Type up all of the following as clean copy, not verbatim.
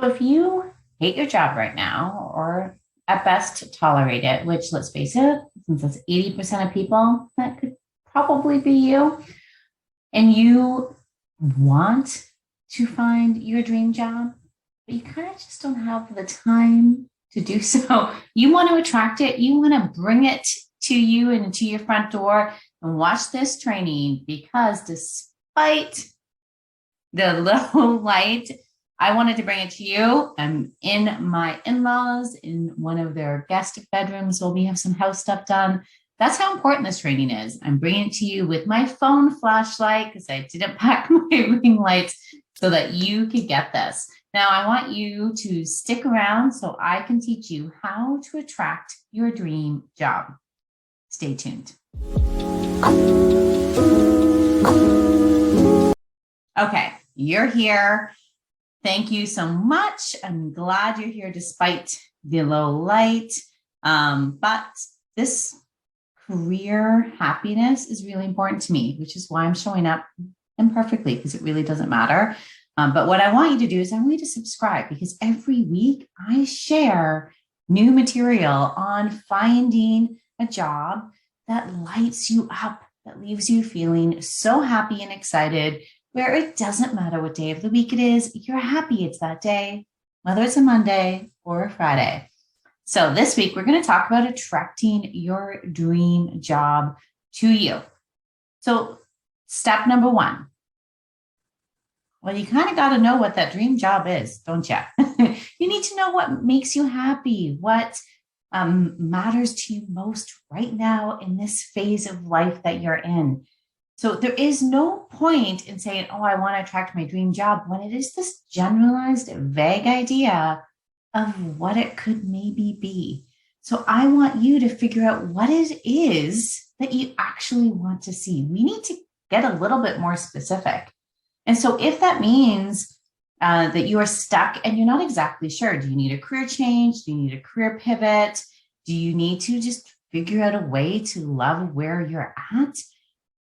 So if you hate your job right now, or at best tolerate it, which let's face it, since that's 80% of people, that could probably be you, and you want to find your dream job, but you kind of just don't have the time to do so. You want to attract it, you want to bring it to you and to your front door and watch this training because despite the low light, I wanted to bring it to you. I'm in my in-laws in one of their guest bedrooms while we have some house stuff done. That's how important this training is. I'm bringing it to you with my phone flashlight because I didn't pack my ring lights so that you could get this. Now, I want you to stick around so I can teach you how to attract your dream job. Stay tuned. Okay, you're here. Thank you so much. I'm glad you're here despite the low light. But this career happiness is really important to me, which is why I'm showing up imperfectly because it really doesn't matter. But what I want you to do is I want you to subscribe because every week I share new material on finding a job that lights you up, that leaves you feeling so happy and excited, where it doesn't matter what day of the week it is, you're happy it's that day, whether it's a Monday or a Friday. So this week, we're going to talk about attracting your dream job to you. So step number one. Well, you kind of got to know what that dream job is, don't you? You need to know what makes you happy, what matters to you most right now in this phase of life that you're in. So there is no point in saying, oh, I want to attract my dream job when it is this generalized, vague idea of what it could maybe be. So I want you to figure out what it is that you actually want to see. We need to get a little bit more specific. And so if that means that you are stuck and you're not exactly sure, do you need a career change? Do you need a career pivot? Do you need to just figure out a way to love where you're at?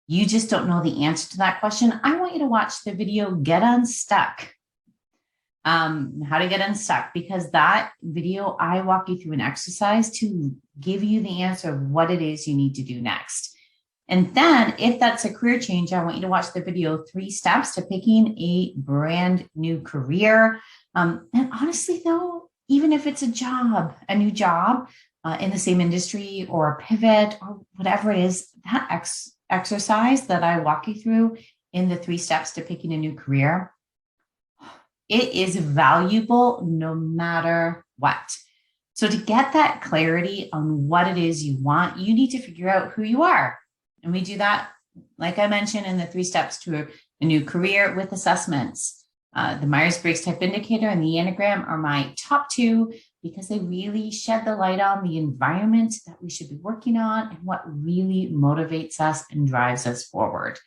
You just don't know the answer to that question. I want you to watch the video Get Unstuck. How to get unstuck, because that video, I walk you through an exercise to give you the answer of what it is you need to do next. And then if that's a career change, I want you to watch the video 3 steps to picking a brand new career. And honestly, though, even if it's a new job in the same industry or a pivot or whatever it is, that exercise that I walk you through in the 3 steps to picking a new career, it is valuable no matter what. So to get that clarity on what it is you want, you need to figure out who you are. And we do that, like I mentioned, in the 3 steps to a new career with assessments. The Myers-Briggs Type Indicator and the Enneagram are my top 2 because they really shed the light on the environment that we should be working on and what really motivates us and drives us forward.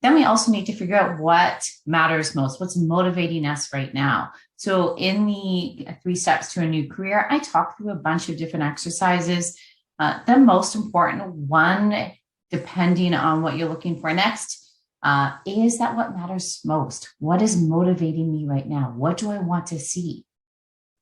Then we also need to figure out what matters most, what's motivating us right now. So in the 3 steps to a new career, I talk through a bunch of different exercises. The most important one, depending on what you're looking for next, is that what matters most? What is motivating me right now? What do I want to see?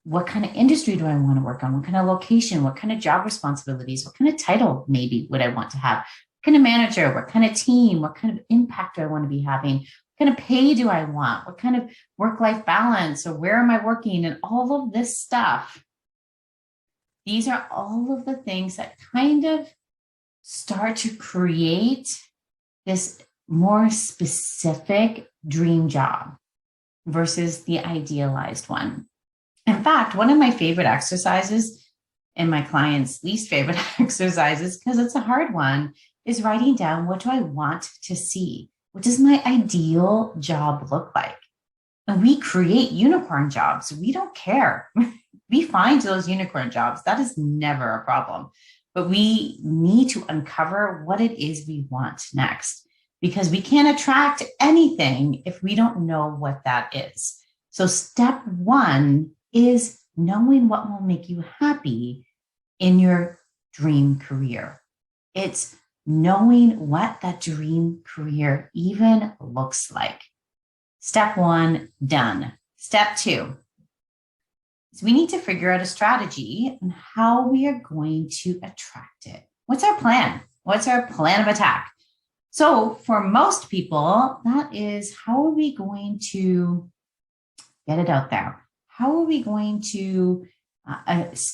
What kind of industry do I want to work on? What kind of location? What kind of job responsibilities? What kind of title maybe would I want to have? What kind of manager? What kind of team? What kind of impact do I want to be having? What kind of pay do I want? What kind of work-life balance? Or where am I working? And all of this stuff. These are all of the things that kind of start to create this more specific dream job versus the idealized one. In fact, one of my favorite exercises and my clients' least favorite exercises, because it's a hard one, is writing down, what do I want to see? What does my ideal job look like? And we create unicorn jobs. We don't care. We find those unicorn jobs. That is never a problem. But we need to uncover what it is we want next, because we can't attract anything if we don't know what that is. So step 1 is knowing what will make you happy in your dream career. It's knowing what that dream career even looks like. Step 1, done. Step 2, is we need to figure out a strategy on how we are going to attract it. What's our plan? What's our plan of attack? So for most people, that is, how are we going to get it out there? How are we going to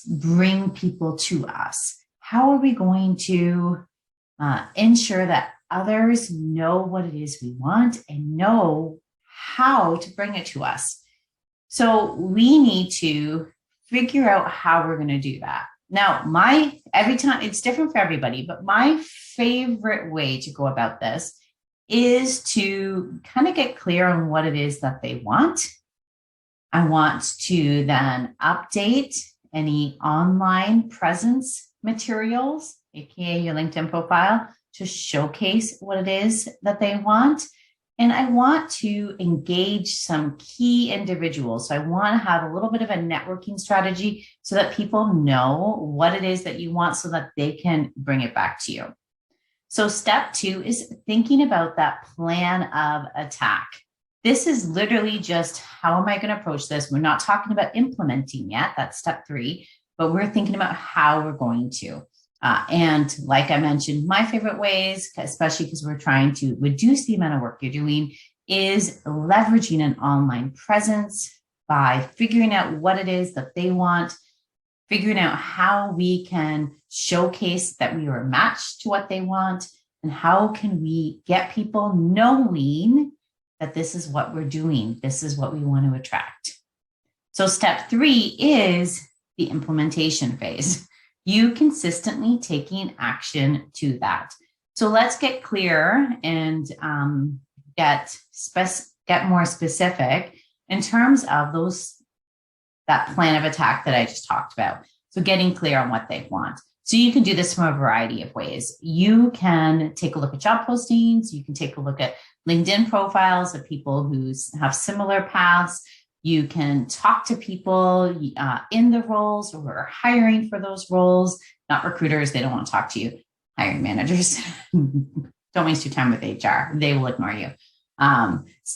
bring people to us? How are we going to ensure that others know what it is we want and know how to bring it to us? So we need to figure out how we're going to do that. Now, every time it's different for everybody, but my favorite way to go about this is to kind of get clear on what it is that they want. I want to then update any online presence materials, aka your LinkedIn profile, to showcase what it is that they want. And I want to engage some key individuals. So I want to have a little bit of a networking strategy so that people know what it is that you want so that they can bring it back to you. So step 2 is thinking about that plan of attack. This is literally just, how am I going to approach this? We're not talking about implementing yet. That's step 3, but we're thinking about how we're going to. And like I mentioned, my favorite ways, especially because we're trying to reduce the amount of work you're doing, is leveraging an online presence by figuring out what it is that they want, figuring out how we can showcase that we are matched to what they want, and how can we get people knowing that this is what we're doing, this is what we want to attract. So step 3 is the implementation phase. You consistently taking action to that. So let's get clear and get more specific in terms of that plan of attack that I just talked about. So getting clear on what they want. So you can do this from a variety of ways. You can take a look at job postings. You can take a look at LinkedIn profiles of people who have similar paths. You can talk to people in the roles who are hiring for those roles, not recruiters. They don't want to talk to you. Hiring managers. Don't waste your time with HR. They will ignore you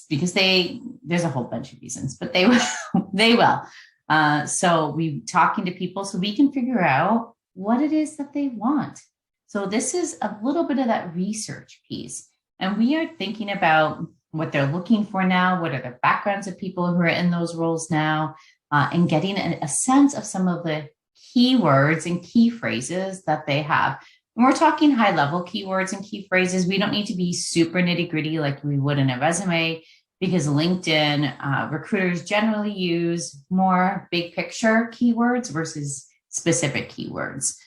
because there's a whole bunch of reasons, but they will. So we talking to people so we can figure out what it is that they want. So this is a little bit of that research piece. And we are thinking about what they're looking for now, what are the backgrounds of people who are in those roles now, and getting a sense of some of the keywords and key phrases that they have. When we're talking high level keywords and key phrases, we don't need to be super nitty gritty like we would in a resume, because LinkedIn recruiters generally use more big picture keywords versus specific keywords.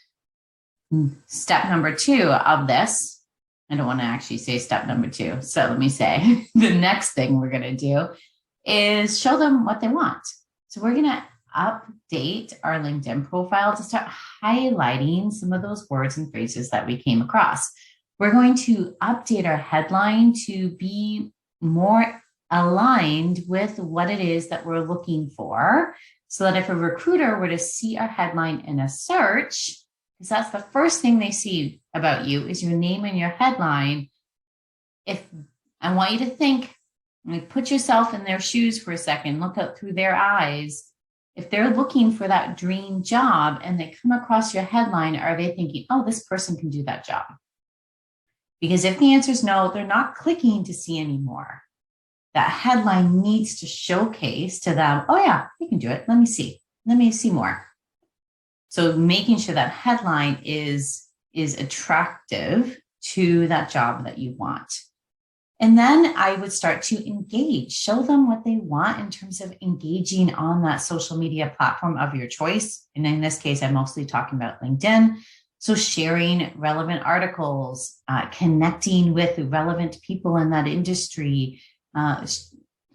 Step number 2 of this, I don't want to actually say step number 2. So let me say the next thing we're going to do is show them what they want. So we're going to update our LinkedIn profile to start highlighting some of those words and phrases that we came across. We're going to update our headline to be more aligned with what it is that we're looking for, so that if a recruiter were to see our headline in a search, because that's the first thing they see about you is your name and your headline. If I want you to think, put yourself in their shoes for a second, look out through their eyes. If they're looking for that dream job and they come across your headline, are they thinking, oh, this person can do that job? Because if the answer is no, they're not clicking to see anymore. That headline needs to showcase to them, oh yeah, you can do it. Let me see more. So making sure that headline is attractive to that job that you want. And then I would start to engage, show them what they want in terms of engaging on that social media platform of your choice. And in this case, I'm mostly talking about LinkedIn. So sharing relevant articles, connecting with relevant people in that industry,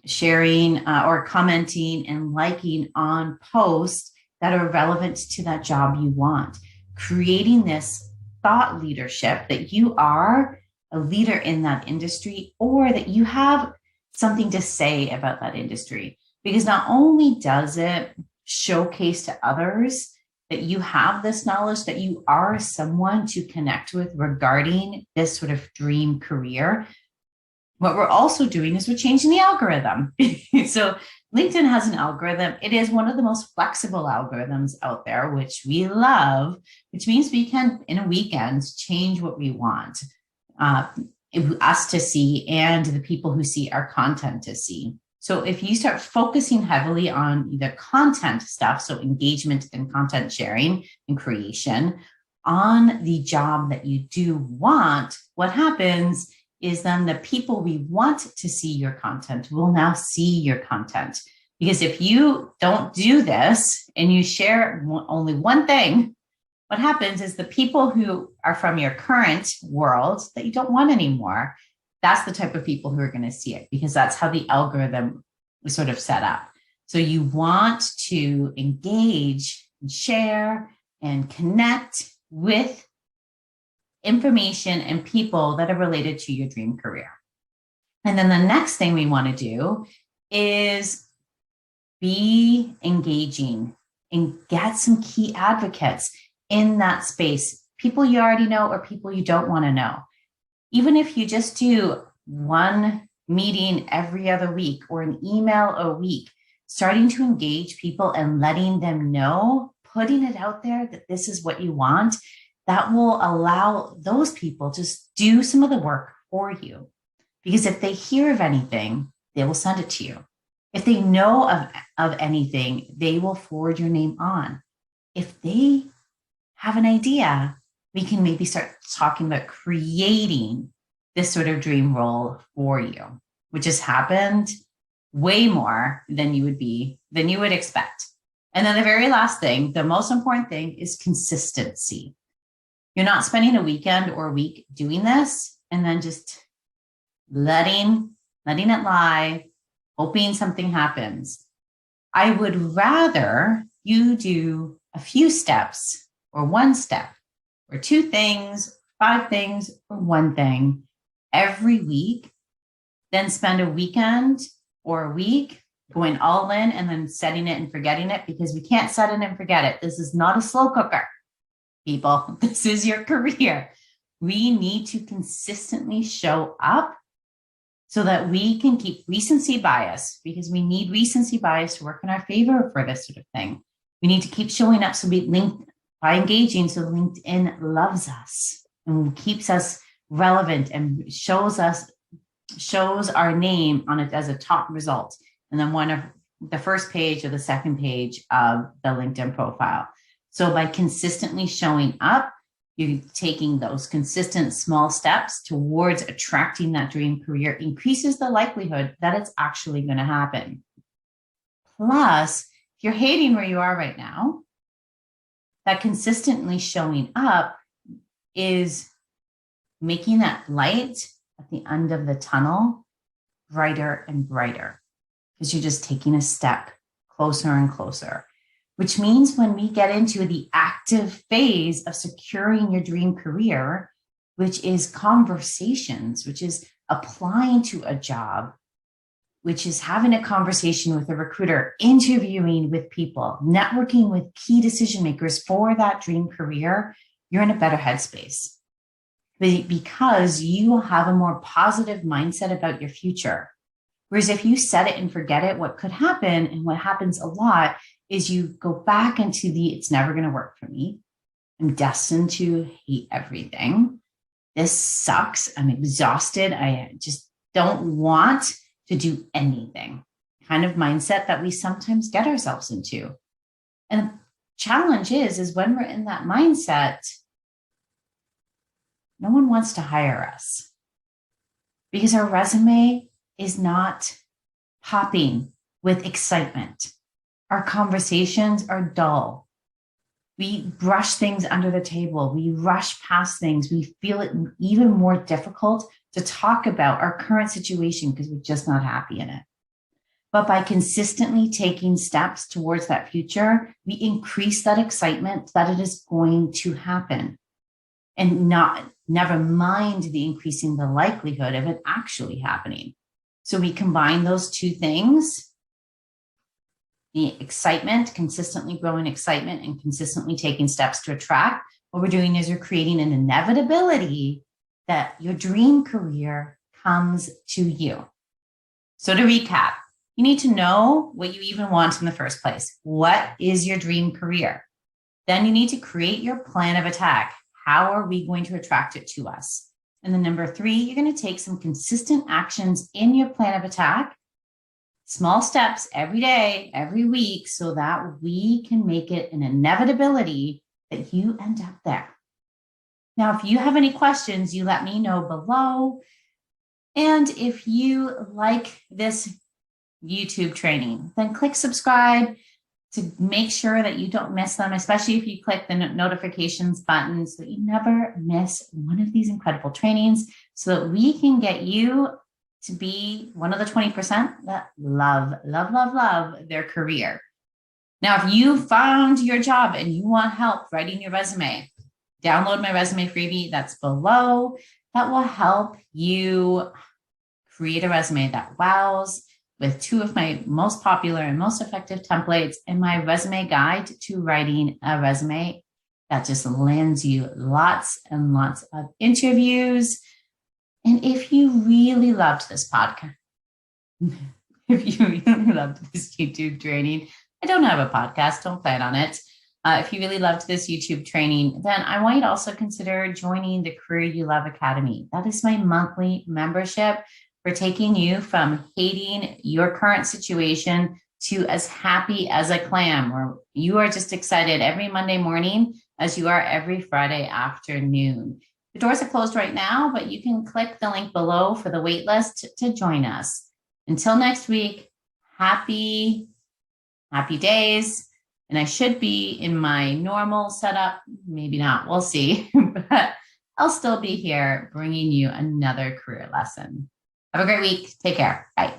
sharing or commenting and liking on posts that are relevant to that job you want, creating this thought leadership that you are a leader in that industry, or that you have something to say about that industry. Because not only does it showcase to others that you have this knowledge, that you are someone to connect with regarding this sort of dream career, what we're also doing is we're changing the algorithm. So LinkedIn has an algorithm. It is one of the most flexible algorithms out there, which we love, which means we can, in a weekend, change what we want us to see and the people who see our content to see. So if you start focusing heavily on either content stuff, so engagement and content sharing and creation, on the job that you do want, what happens is then the people we want to see your content will now see your content. Because if you don't do this and you share only one thing, what happens is the people who are from your current world that you don't want anymore, that's the type of people who are going to see it, because that's how the algorithm is sort of set up. So you want to engage and share and connect with information and people that are related to your dream career. And then the next thing we want to do is be engaging and get some key advocates in that space, people you already know or people you don't want to know. Even if you just do one meeting every other week or an email a week, starting to engage people and letting them know, putting it out there that this is what you want, that will allow those people to do some of the work for you. Because if they hear of anything, they will send it to you. If they know of anything, they will forward your name on. If they have an idea, we can maybe start talking about creating this sort of dream role for you, which has happened way more than you would expect. And then the very last thing, the most important thing, is consistency. You're not spending a weekend or a week doing this and then just letting it lie, hoping something happens. I would rather you do a few steps, or one step, or two things, 5 things, or one thing every week, then spend a weekend or a week going all in and then setting it and forgetting it, because we can't set it and forget it. This is not a slow cooker, people. This is your career. We need to consistently show up so that we can keep recency bias, because we need recency bias to work in our favor for this sort of thing. We need to keep showing up by engaging, so LinkedIn loves us and keeps us relevant and shows our name on it as a top result. And then one of the first page or the second page of the LinkedIn profile. So by consistently showing up, you're taking those consistent small steps towards attracting that dream career, increases the likelihood that it's actually going to happen. Plus, if you're hating where you are right now, that consistently showing up is making that light at the end of the tunnel brighter and brighter, because you're just taking a step closer and closer, which means when we get into the active phase of securing your dream career, which is conversations, which is applying to a job, which is having a conversation with a recruiter, interviewing with people, networking with key decision makers for that dream career, you're in a better headspace, because you will have a more positive mindset about your future. Whereas if you set it and forget it, what could happen, and what happens a lot, is you go back into it's never going to work for me. I'm destined to hate everything. This sucks. I'm exhausted. I just don't want to do anything kind of mindset that we sometimes get ourselves into. And the challenge is when we're in that mindset, no one wants to hire us, because our resume is not popping with excitement. Our conversations are dull. We brush things under the table. We rush past things. We feel it even more difficult to talk about our current situation because we're just not happy in it. But by consistently taking steps towards that future, we increase that excitement that it is going to happen, and never mind the increasing the likelihood of it actually happening. So we combine those two things, the excitement, consistently growing excitement, and consistently taking steps to attract. What we're doing is you're creating an inevitability that your dream career comes to you. So to recap, You need to know what you even want in the first place. What is your dream career? Then you need to create your plan of attack. How are we going to attract it to us? And then number 3, you're going to take some consistent actions in your plan of attack, small steps every day, every week, so that we can make it an inevitability that you end up there. Now, if you have any questions, you let me know below. And if you like this YouTube training, then click subscribe to make sure that you don't miss them, especially if you click the notifications button so that you never miss one of these incredible trainings, so that we can get you to be one of the 20% that love their career. Now, if you found your job and you want help writing your resume, download my resume freebie that's below. That will help you create a resume that wows, with 2 of my most popular and most effective templates, and my resume guide to writing a resume that just lands you lots and lots of interviews. And if you really loved this podcast, if you really loved this YouTube training, I don't have a podcast, don't plan on it. If you really loved this YouTube training, then I want you to also consider joining the Career You Love Academy. That is my monthly membership for taking you from hating your current situation to as happy as a clam, where you are just excited every Monday morning as you are every Friday afternoon. The doors are closed right now, but you can click the link below for the waitlist to join us. Until next week, happy days. And I should be in my normal setup. Maybe not, we'll see. But I'll still be here bringing you another career lesson. Have a great week. Take care. Bye.